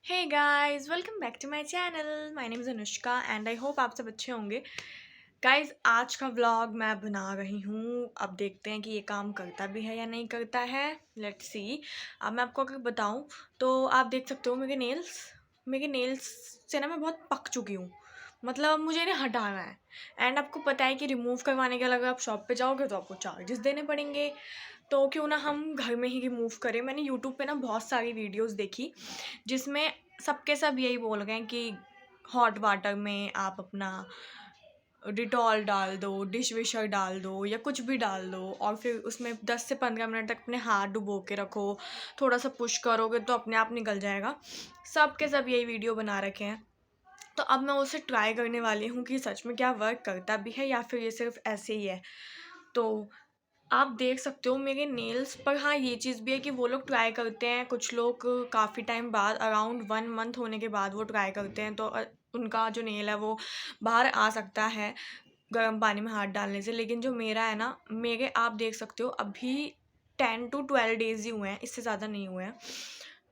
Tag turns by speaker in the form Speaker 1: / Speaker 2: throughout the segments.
Speaker 1: Hey guys, welcome back to my channel. My name is Anushka and I hope आप सब अच्छे होंगे। Guys, आज का व्लॉग मैं बना रही हूँ। अब देखते हैं कि ये काम करता भी है या नहीं करता है। Let's see. अब मैं आपको अगर बताऊँ तो आप देख सकते हो मेरे नेल्स से ना मैं बहुत पक चुकी हूँ। मतलब अब मुझे इन्हें हटाना है। एंड आपको पता है कि रिमूव करवाने के लिए अगर आप शॉप पे जाओगे तो आपको चार्जेस देने पड़ेंगे। तो क्यों ना हम घर में ही रिमूव करें। मैंने यूट्यूब पे ना बहुत सारी वीडियोस देखी जिसमें सबके सब यही बोल रहे हैं कि हॉट वाटर में आप अपना डिटॉल डाल दो, डिश विशर डाल दो या कुछ भी डाल दो और फिर उसमें 10 से 15 मिनट तक अपने हाथ डुबो के रखो। थोड़ा सा पुश करोगे तो अपने आप निकल जाएगा। सबके सब यही वीडियो बना रखे हैं। तो अब मैं उसे ट्राई करने वाली हूँ कि सच में क्या वर्क करता भी है या फिर ये सिर्फ ऐसे ही है। तो आप देख सकते हो मेरे नेल्स पर। हाँ, ये चीज़ भी है कि वो लोग ट्राई करते हैं, कुछ लोग काफ़ी टाइम बाद अराउंड 1 मंथ होने के बाद वो ट्राई करते हैं तो उनका जो नेल है वो बाहर आ सकता है गर्म पानी में हाथ डालने से। लेकिन जो मेरा है ना, मेरे आप देख सकते हो अभी 10 to 12 डेज़ ही हुए हैं, इससे ज़्यादा नहीं हुए हैं।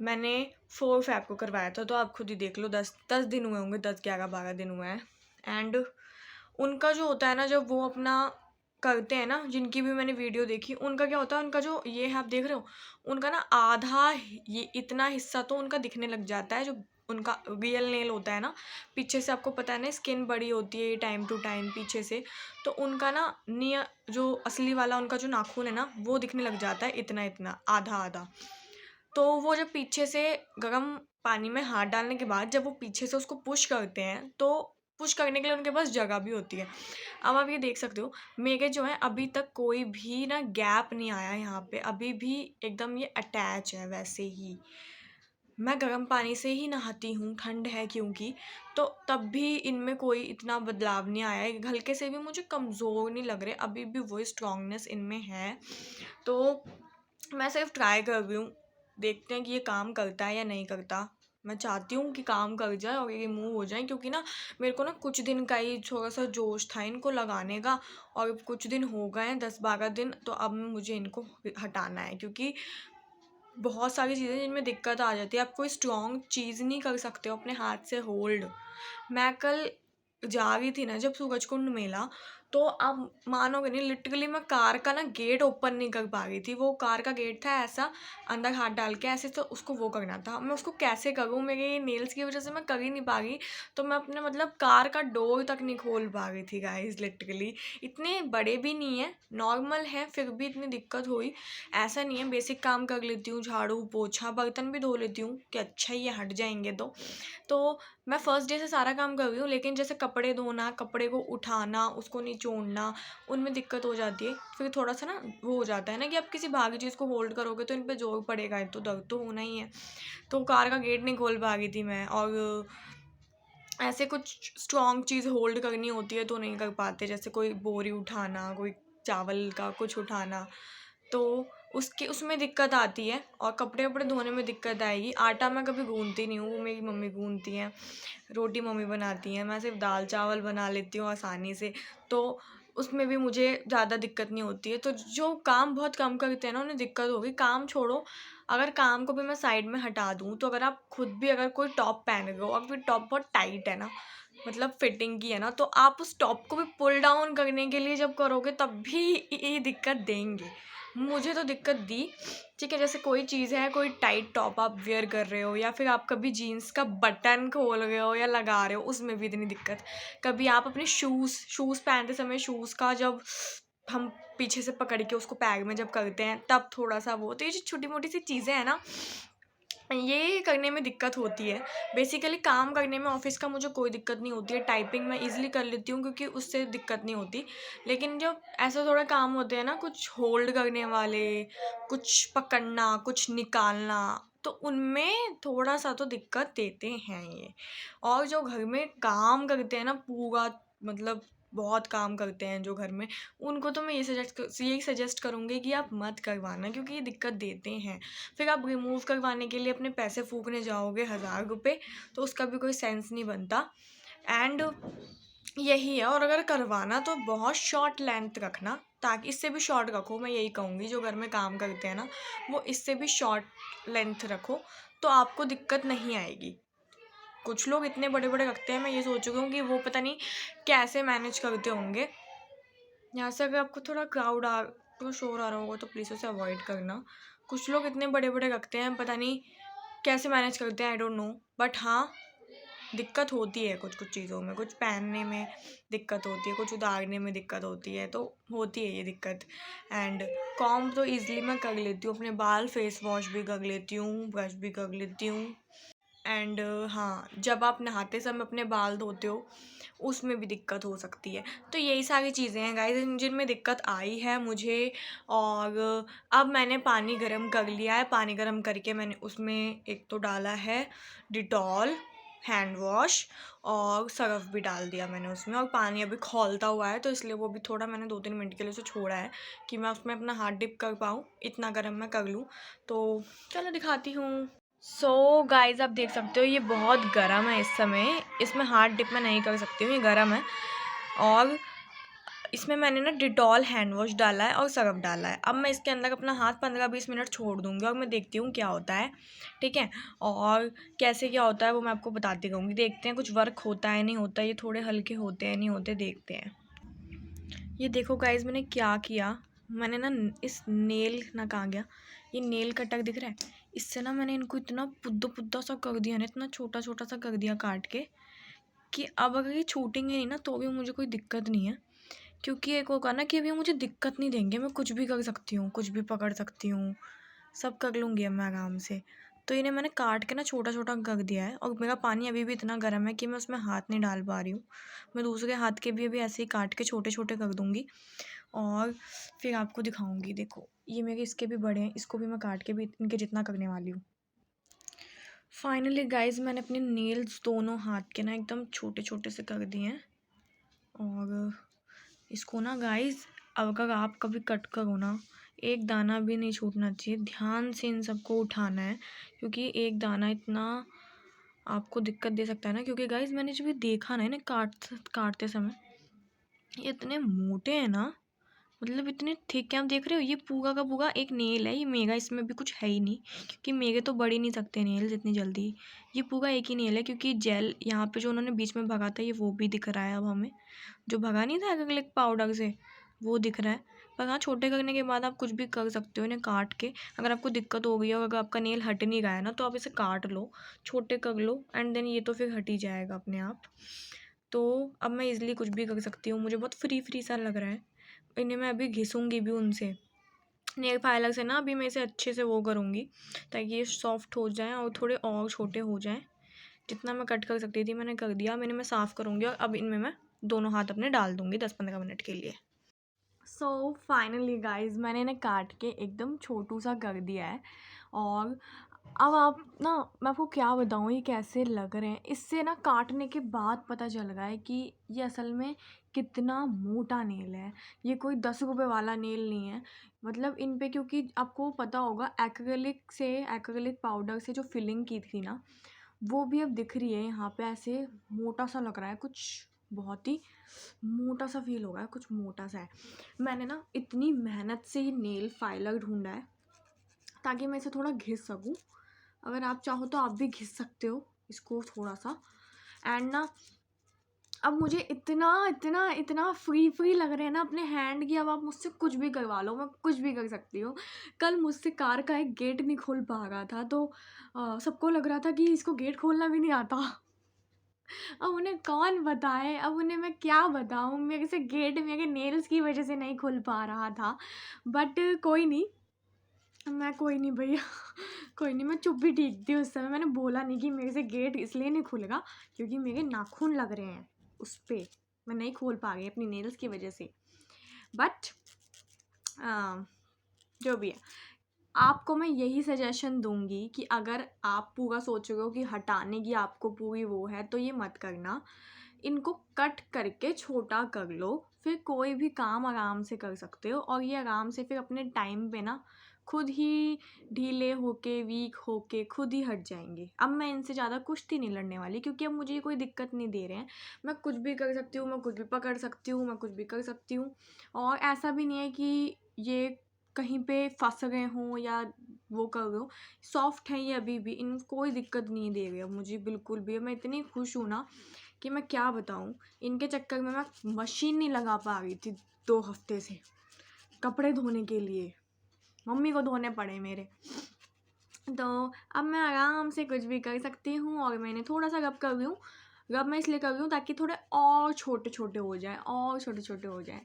Speaker 1: मैंने 4 फ़ैब को करवाया था तो आप खुद ही देख लो, 10 दिन हुए होंगे, 10 11 12 दिन हुए हैं। एंड उनका जो होता है ना, जब वो अपना करते हैं ना, जिनकी भी मैंने वीडियो देखी, उनका क्या होता है, उनका जो ये है आप देख रहे हो, उनका ना आधा ये इतना हिस्सा तो उनका दिखने लग जाता है। जो उनका रियल नेल होता है ना, पीछे से आपको पता है ना, स्किन बड़ी होती है टाइम टू टाइम पीछे से। तो उनका ना नियर जो असली वाला उनका जो नाखून है ना, वो दिखने लग जाता है इतना इतना आधा आधा। तो वो जब पीछे से गर्म पानी में हाथ डालने के बाद जब वो पीछे से उसको पुश करते हैं तो पुश करने के लिए उनके पास जगह भी होती है। अब आप ये देख सकते हो, मेरे जो है अभी तक कोई भी ना गैप नहीं आया यहाँ पे, अभी भी एकदम ये अटैच है वैसे ही। मैं गर्म पानी से ही नहाती हूँ, ठंड है क्योंकि, तो तब भी इनमें कोई इतना बदलाव नहीं आया है। हल्के से भी मुझे कमज़ोर नहीं लग रहे, अभी भी वही स्ट्रांगनेस इनमें है। तो मैं सिर्फ ट्राई कर रही हूँ, देखते हैं कि ये काम करता है या नहीं करता। मैं चाहती हूँ कि काम कर जाए और ये रिमूव हो जाए, क्योंकि ना मेरे को ना कुछ दिन का ही थोड़ा सा जोश था इनको लगाने का और कुछ दिन हो गए हैं, 10 12 दिन। तो अब मुझे इनको हटाना है क्योंकि बहुत सारी चीज़ें जिनमें दिक्कत आ जाती है। आप कोई स्ट्रॉन्ग चीज़ नहीं कर सकते हो अपने हाथ से होल्ड। मैं कल जा रही थी ना जब सूरजकुंड मेला, तो आप मानोगे नहीं, लिटरली मैं कार का ना गेट ओपन नहीं कर पा रही थी। वो कार का गेट था ऐसा, अंदर हाथ डाल के ऐसे, तो उसको वो करना था। मैं उसको कैसे करूँ, मेरे नेल्स की वजह से मैं कर ही नहीं पा रही। तो मैं अपने मतलब कार का डोर तक नहीं खोल पा रही थी गाइस, लिटरली। इतने बड़े भी नहीं है, नॉर्मल है, फिर भी इतनी दिक्कत हुई। ऐसा नहीं है, बेसिक काम कर लेती हूँ, झाड़ू पोछा बर्तन भी धो लेती हूँ कि अच्छा ये हट जाएंगे। तो मैं फर्स्ट डे से सारा काम कर रही हूँ, लेकिन जैसे कपड़े धोना, कपड़े को उठाना, उसको निचोड़ना, उनमें दिक्कत हो जाती है। फिर थोड़ा सा ना वो हो जाता है ना कि आप किसी भारी चीज़ को होल्ड करोगे तो इन पे जोर पड़ेगा, तो दर्द तो होना ही है। तो कार का गेट नहीं खोल पा रही थी मैं, और ऐसे कुछ स्ट्रॉन्ग चीज़ होल्ड करनी होती है तो नहीं कर पाते, जैसे कोई बोरी उठाना, कोई चावल का कुछ उठाना, तो उसके उसमें दिक्कत आती है। और कपड़े वपड़े धोने में दिक्कत आएगी। आटा मैं कभी गूंथती नहीं हूँ, वो मेरी मम्मी गूंथती हैं। रोटी मम्मी बनाती हैं, मैं सिर्फ दाल चावल बना लेती हूँ आसानी से। तो उसमें भी मुझे ज़्यादा दिक्कत नहीं होती है। तो जो काम बहुत कम करते हैं ना, उन्हें दिक्कत होगी। काम छोड़ो, अगर काम को भी मैं साइड में हटा दूँ तो अगर आप खुद भी अगर कोई टॉप पहन रहे हो और फिर टॉप बहुत टाइट है ना, मतलब फिटिंग की है ना, तो आप उस टॉप को भी पुल डाउन करने के लिए जब करोगे तब भी ये दिक्कत देंगे। मुझे तो दिक्कत दी। ठीक है, जैसे कोई चीज़ है, कोई टाइट टॉप आप वेयर कर रहे हो या फिर आप कभी जीन्स का बटन खोल रहे हो या लगा रहे हो, उसमें भी इतनी दिक्कत। कभी आप अपने शूज़ पहनते समय शूज़ का जब हम पीछे से पकड़ के उसको पैर में जब करते हैं तब थोड़ा सा वो, तो ये जो छोटी मोटी सी चीज़ें हैं ना, ये करने में दिक्कत होती है। बेसिकली काम करने में ऑफिस का मुझे कोई दिक्कत नहीं होती है, टाइपिंग मैं ईज़िली कर लेती हूँ क्योंकि उससे दिक्कत नहीं होती। लेकिन जब ऐसे थोड़े काम होते हैं ना, कुछ होल्ड करने वाले, कुछ पकड़ना, कुछ निकालना, तो उनमें थोड़ा-सा तो दिक्कत देते हैं ये। और जो घर में काम करते हैं ना पूरा, मतलब बहुत काम करते हैं जो घर में, उनको तो मैं यही सजेस्ट करूँगी कि आप मत करवाना, क्योंकि ये दिक्कत देते हैं। फिर आप रिमूव करवाने के लिए अपने पैसे फूकने जाओगे 1000 रुपये, तो उसका भी कोई सेंस नहीं बनता। एंड यही है। और अगर करवाना तो बहुत शॉर्ट लेंथ रखना, ताकि इससे भी शॉर्ट रखो, मैं यही कहूँगी जो घर में काम करते हैं ना, वो इससे भी शॉर्ट लेंथ रखो तो आपको दिक्कत नहीं आएगी। कुछ लोग इतने बड़े बड़े रखते हैं, मैं ये सोच रही हूँ कि वो पता नहीं कैसे मैनेज करते होंगे। यहाँ से अगर आपको थोड़ा थोड़ा शोर आ रहा होगा तो प्लीज़ उसे अवॉइड करना। कुछ लोग इतने बड़े बड़े रखते हैं, पता नहीं कैसे मैनेज करते हैं, आई डोंट नो। बट हाँ, दिक्कत होती है कुछ कुछ चीज़ों में, कुछ पहनने में दिक्कत होती है, कुछ उतारने में दिक्कत होती है, तो होती है ये दिक्कत। एंड कॉम्ब तो ईज़िली मैं कर लेती हूँ अपने बाल, फेस वॉश भी कर लेती हूँ, ब्रश भी कर लेती हूँ। एंड हाँ, जब आप नहाते समय अपने बाल धोते हो उसमें भी दिक्कत हो सकती है। तो यही सारी चीज़ें हैं गाइस जिनमें दिक्कत आई है मुझे। और अब मैंने पानी गर्म कर लिया है, पानी गर्म करके मैंने उसमें एक तो डाला है डिटॉल हैंड वॉश और सर्फ भी डाल दिया मैंने उसमें, और पानी अभी खौलता हुआ है तो इसलिए वो भी थोड़ा मैंने 2-3 मिनट के लिए उसे छोड़ा है कि मैं उसमें अपना हाथ डिप कर पाऊँ, इतना गर्म मैं कर लूँ। तो चलो दिखाती हूँ। सो गाइज आप देख सकते हो ये बहुत गर्म है इस समय, इसमें हाथ डिप मैं नहीं कर सकती हूँ, ये गर्म है। और इसमें मैंने ना डिटॉल हैंड वॉश डाला है और सर्फ डाला है। अब मैं इसके अंदर अपना हाथ 15-20 मिनट छोड़ दूँगी और मैं देखती हूँ क्या होता है, ठीक है। और कैसे क्या होता है वो मैं आपको बताती रहूँगी। देखते हैं कुछ वर्क होता है नहीं होता, ये थोड़े हल्के होते हैं नहीं होते, देखते हैं। ये देखो गाइज मैंने क्या किया, मैंने ना इस नेल ना कहाँ गया, ये नेल कटर दिख रहा है, इससे ना मैंने इनको इतना पुद्दा पुद्दा सा कर दिया ना, इतना छोटा छोटा सा कर दिया काट के, कि अब अगर ये छूटेंगे नहीं ना तो भी मुझे कोई दिक्कत नहीं है। क्योंकि एक होगा ना कि अभी मुझे दिक्कत नहीं देंगे, मैं कुछ भी कर सकती हूँ, कुछ भी पकड़ सकती हूँ, सब कर लूँगी अब मैं आराम से। तो इन्हें मैंने काट के ना छोटा छोटा कर दिया है, और मेरा पानी अभी भी इतना गर्म है कि मैं उसमें हाथ नहीं डाल पा रही हूँ। मैं दूसरे हाथ के भी अभी ऐसे ही काट के छोटे छोटे कर दूँगी और फिर आपको दिखाऊँगी। देखो ये मेरे इसके भी बड़े हैं, इसको भी मैं काट के भी इनके जितना करने वाली हूँ। फाइनली गाइज मैंने अपने नेल्स दोनों हाथ के ना एकदम छोटे छोटे से कर दिए हैं। और इसको ना गाइज अगर आप कभी कट करो ना, एक दाना भी नहीं छूटना चाहिए, ध्यान से इन सबको उठाना है, क्योंकि एक दाना इतना आपको दिक्कत दे सकता है ना। क्योंकि गाइज मैंने जब ये देखा ना इन्हें काटते समय, ये इतने मोटे हैं ना, मतलब इतने थिक हैं। आप देख रहे हो ये पूरा का पूरा एक नेल है, ये मेरा इसमें भी कुछ है ही नहीं, क्योंकि मेरे तो बढ़ ही नहीं सकते नेल्स इतनी जल्दी। ये पूरा एक ही नेल है, क्योंकि जेल यहाँ पे जो उन्होंने बीच में भगा था ये वो भी दिख रहा है अब हमें, जो भगा नहीं था एक्रिलिक पाउडर से वो दिख रहा है। पर हाँ, छोटे करने के बाद आप कुछ भी कर सकते हो इन्हें काट के। अगर आपको दिक्कत हो गई है और अगर आपका नेल हट नहीं रहा है ना, तो आप इसे काट लो, छोटे कर लो, एंड देन ये तो फिर हट ही जाएगा अपने आप। तो अब मैं इजीली कुछ भी कर सकती हूँ, मुझे बहुत फ्री फ्री सा लग रहा है। इन्हें मैं अभी घिसूँगी भी उनसे, नेल फाइलर से ना, अभी मैं इसे अच्छे से वो करूँगी ताकि ये सॉफ्ट हो जाएँ और थोड़े और छोटे हो जाएँ। जितना मैं कट कर सकती थी मैंने कर दिया, मैं साफ़ करूँगी और अब इनमें मैं दोनों हाथ अपने डाल दूँगी 10-15 मिनट के लिए। सो फाइनली गाइज मैंने इन्हें काट के एकदम छोटू सा कर दिया है। और अब आप ना, मैं आपको क्या बताऊँ ये कैसे लग रहे हैं, इससे ना काटने के बाद पता चल रहा है कि ये असल में कितना मोटा नेल है। ये कोई 10 रुपये वाला नेल नहीं है। मतलब इन पे, क्योंकि आपको पता होगा एक्रेलिक पाउडर से जो फिलिंग की थी ना, वो भी अब दिख रही है यहाँ पे, ऐसे मोटा सा लग रहा है, कुछ बहुत ही मोटा सा फील हो रहा है, कुछ मोटा सा है। मैंने ना इतनी मेहनत से ये नेल फाइलर ढूंढा है ताकि मैं इसे थोड़ा घिस सकूँ। अगर आप चाहो तो आप भी घिस सकते हो इसको थोड़ा सा। एंड ना अब मुझे इतना इतना इतना फ्री फ्री लग रहे हैं ना अपने हैंड की, अब आप मुझसे कुछ भी करवा लो, मैं कुछ भी कर सकती हूँ। कल मुझसे कार का एक गेट नहीं खोल पा रहा था, तो सबको लग रहा था कि इसको गेट खोलना भी नहीं आता। अब उन्हें कौन बताए, अब उन्हें मैं क्या बताऊँ, मेरे से गेट मेरे नेल्स की वजह से नहीं खुल पा रहा था। बट कोई नहीं, कोई नहीं भैया कोई नहीं, मैं चुप भी ठीक थी उस समय। मैंने बोला नहीं कि मेरे से गेट इसलिए नहीं खुलेगा क्योंकि मेरे नाखून लग रहे हैं उस पर, मैं नहीं खोल पा रही अपनी नेल्स की वजह से। बट जो भी है, आपको मैं यही सजेशन दूंगी कि अगर आप पूरा सोच रहे हो कि हटाने की आपको पूरी वो है, तो ये मत करना। इनको कट करके छोटा कर लो, फिर कोई भी काम आराम से कर सकते हो, और ये आराम से फिर अपने टाइम पे ना खुद ही ढीले होके वीक होके खुद ही हट जाएंगे। अब मैं इनसे ज़्यादा कुश्ती नहीं लड़ने वाली, क्योंकि अब मुझे कोई दिक्कत नहीं दे रहे हैं। मैं कुछ भी कर सकती हूँ, मैं कुछ भी पकड़ सकती हूँ, मैं कुछ भी कर सकती हूँ। और ऐसा भी नहीं है कि ये कहीं पे फंस गए हों या वो कर रही हूँ। सॉफ्ट है ये अभी भी, इन कोई दिक्कत नहीं दे रही है मुझे बिल्कुल भी। मैं इतनी खुश हूँ ना कि मैं क्या बताऊँ। इनके चक्कर में मैं मशीन नहीं लगा पा रही थी 2 हफ्ते से कपड़े धोने के लिए, मम्मी को धोने पड़े मेरे। तो अब मैं आराम से कुछ भी कर सकती हूँ। और मैंने थोड़ा सा रब कर रही हूँ। रब मैं इसलिए कर रही हूँ ताकि थोड़े और छोटे छोटे हो जाए, और छोटे छोटे हो जाए।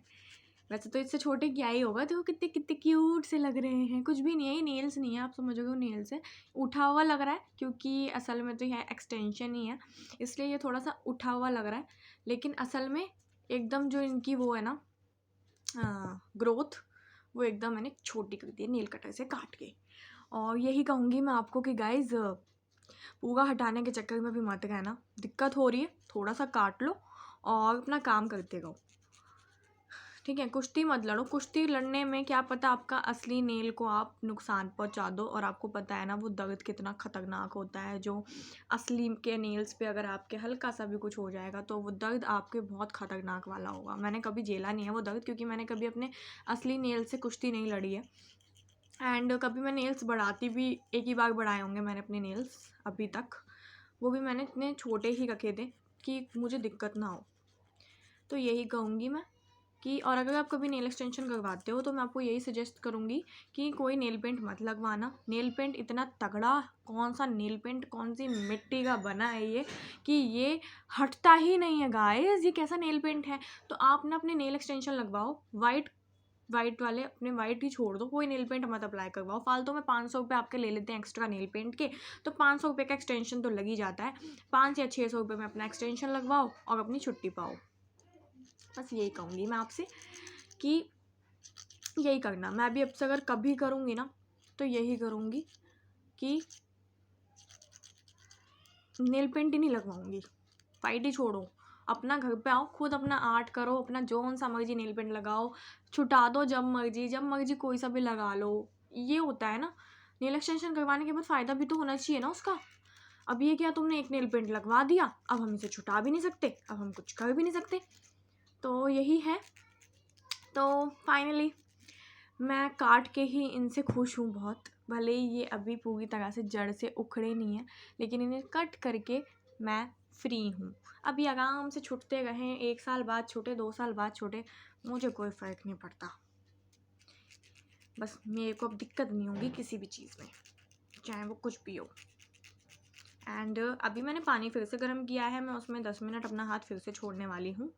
Speaker 1: वैसे तो इससे छोटे क्या ही होगा, तो कितने कितने क्यूट से लग रहे हैं। कुछ भी नहीं है, ये नेल्स नहीं है, आप समझोगे वो नेल्स है। उठा हुआ लग रहा है क्योंकि असल में तो यह एक्सटेंशन ही है, इसलिए ये थोड़ा सा उठा हुआ लग रहा है। लेकिन असल में एकदम जो इनकी वो है ना ग्रोथ, वो एकदम मैंने छोटी कर दी है नेल कटर से काट के। और यही कहूँगी मैं आपको कि गाइज पूरा हटाने के चक्कर में भी मत रहना। दिक्कत हो रही है, थोड़ा सा काट लो और अपना काम करते रहो, ठीक है। कुश्ती मत लड़ो। कुश्ती लड़ने में क्या पता आपका असली नेल को आप नुकसान पहुंचा दो। और आपको पता है ना वो दर्द कितना ख़तरनाक होता है, जो असली के नेल्स पे अगर आपके हल्का सा भी कुछ हो जाएगा तो वो दर्द आपके बहुत ख़तरनाक वाला होगा। मैंने कभी झेला नहीं है वो दर्द, क्योंकि मैंने कभी अपने असली नेल से कुश्ती नहीं लड़ी है। एंड कभी मैं नेल्स बढ़ाती भी, एक ही बार बढ़ाए होंगे मैंने अपने नेल्स अभी तक, वो भी मैंने इतने छोटे ही रखे थे कि मुझे दिक्कत ना हो। तो यही कहूँगी मैं कि, और अगर आप कभी नेल एक्सटेंशन करवाते हो तो मैं आपको यही सजेस्ट करूँगी कि कोई नेल पेंट मत लगवाना। नेल पेंट इतना तगड़ा, कौन सा नेल पेंट, कौन सी मिट्टी का बना है ये कि ये हटता ही नहीं है गाइस। ये कैसा नेल पेंट है। तो आप ना अपने नेल एक्सटेंशन लगवाओ वाइट वाले, अपने वाइट ही छोड़ दो, कोई नेल पेंट मत अप्लाई करवाओ फालतू में। 500 रुपये आपके ले लेते हैं एक्स्ट्रा नेल पेंट के, तो 500 रुपये का एक्सटेंशन तो लग ही जाता है। 5 या 600 रुपये में अपना एक्सटेंशन लगवाओ और अपनी छुट्टी पाओ। बस यही कहूँगी मैं आपसे कि यही करना। मैं भी अब से अगर कभी करूँगी ना तो यही करूँगी कि नेल पेंट ही नहीं लगवाऊँगी, वाइट ही छोड़ो। अपना घर पे आओ, खुद अपना आर्ट करो, अपना जो सा मर्जी नेल पेंट लगाओ, छुटा दो जब मर्जी कोई सा भी लगा लो। ये होता है ना, नेल एक्सटेंशन करवाने के बाद फ़ायदा भी तो होना चाहिए ना उसका। अब ये क्या, तुमने एक नेल पेंट लगवा दिया, अब हम इसे छुटा भी नहीं सकते, अब हम कुछ कर भी नहीं सकते। तो यही है। तो फाइनली मैं काट के ही इनसे खुश हूँ बहुत। भले ही ये अभी पूरी तरह से जड़ से उखड़े नहीं हैं, लेकिन इन्हें कट करके मैं फ्री हूँ। अभी आराम से छूटते रहें, 1 साल बाद छूटे, 2 साल बाद छूटे, मुझे कोई फ़र्क नहीं पड़ता। बस मेरे को अब दिक्कत नहीं होगी किसी भी चीज़ में, चाहे वो कुछ भी हो। एंड अभी मैंने पानी फिर से गर्म किया है, मैं उसमें 10 मिनट अपना हाथ फिर से छोड़ने वाली हूँ,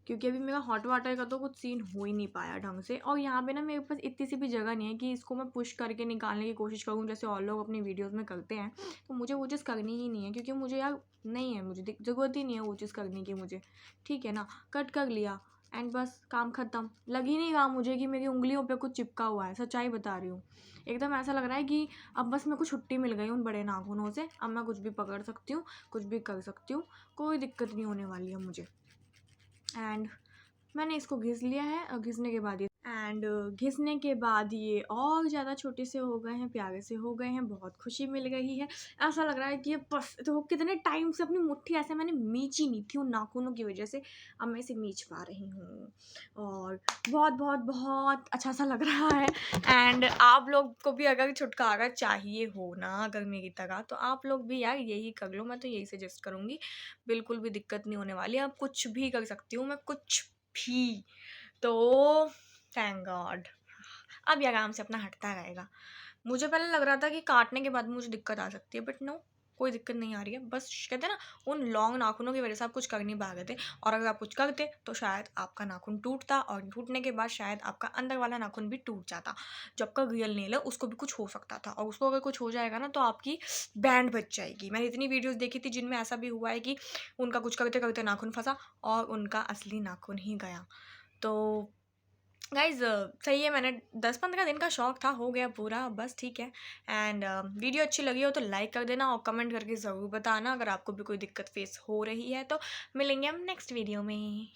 Speaker 1: क्योंकि अभी मेरा हॉट वाटर का तो कुछ सीन हो ही नहीं पाया ढंग से। और यहाँ पे ना मेरे पास इतनी सी भी जगह नहीं है कि इसको मैं पुश करके निकालने की कोशिश करूँ जैसे और लोग अपनी वीडियोस में करते हैं। तो मुझे वो चीज़ करनी ही नहीं है, क्योंकि मुझे यार नहीं है, मुझे ज़रूरत ही नहीं है वो चीज़ करने की मुझे, ठीक है ना। कट कर लिया एंड बस काम ख़त्म। लग ही नहीं रहा मुझे कि मेरी उंगलियों पर कुछ चिपका हुआ है, सच्चाई बता रही हूँ। एकदम ऐसा लग रहा है कि अब बस मेरे को छुट्टी मिल गई उन बड़े नाखूनों से। अब मैं कुछ भी पकड़ सकती हूँ, कुछ भी कर सकती हूँ, कोई दिक्कत नहीं होने वाली है मुझे। एंड मैंने इसको घिस लिया है, और घिसने के बाद ये और ज़्यादा छोटे से हो गए हैं, प्यारे से हो गए हैं, बहुत खुशी मिल रही है। ऐसा लग रहा है कि ये बस तो कितने टाइम से अपनी मुट्ठी ऐसे मैंने मींची नहीं थी उन नाखूनों की वजह से, अब मैं इसे मींच पा रही हूँ और बहुत बहुत बहुत अच्छा सा लग रहा है। एंड आप लोग को भी अगर छुटकारा चाहिए हो ना, अगर मेरी तरह, तो आप लोग भी यार यही कर लो। मैं तो यही सजेस्ट करूँगी, बिल्कुल भी दिक्कत नहीं होने वाली। आप कुछ भी कर सकती हूँ मैं, कुछ भी। तो थैंक गॉड अब ये आराम से अपना हटता रहेगा। मुझे पहले लग रहा था कि काटने के बाद मुझे दिक्कत आ सकती है, बट नो, कोई दिक्कत नहीं आ रही है। बस कहते हैं ना, उन लॉन्ग नाखूनों की वजह से आप कुछ कर नहीं पा रहे थे, और अगर आप कुछ करते तो शायद आपका नाखून टूटता, और टूटने के बाद शायद आपका अंदर वाला नाखून भी टूट जाता। जो आपका रियल नेल है उसको भी कुछ हो सकता था, और उसको अगर कुछ हो जाएगा ना तो आपकी बैंड बच जाएगी। मैंने इतनी वीडियोज़ देखी थी जिनमें ऐसा भी हुआ है कि उनका कुछ करते करते नाखून फंसा और उनका असली नाखून ही गया। तो गाइज़ सही है, मैंने 10-15 दिन का शौक था, हो गया पूरा, बस ठीक है। एंड वीडियो अच्छी लगी हो तो लाइक कर देना, और कमेंट करके ज़रूर बताना अगर आपको भी कोई दिक्कत फेस हो रही है। तो मिलेंगे हम नेक्स्ट वीडियो में।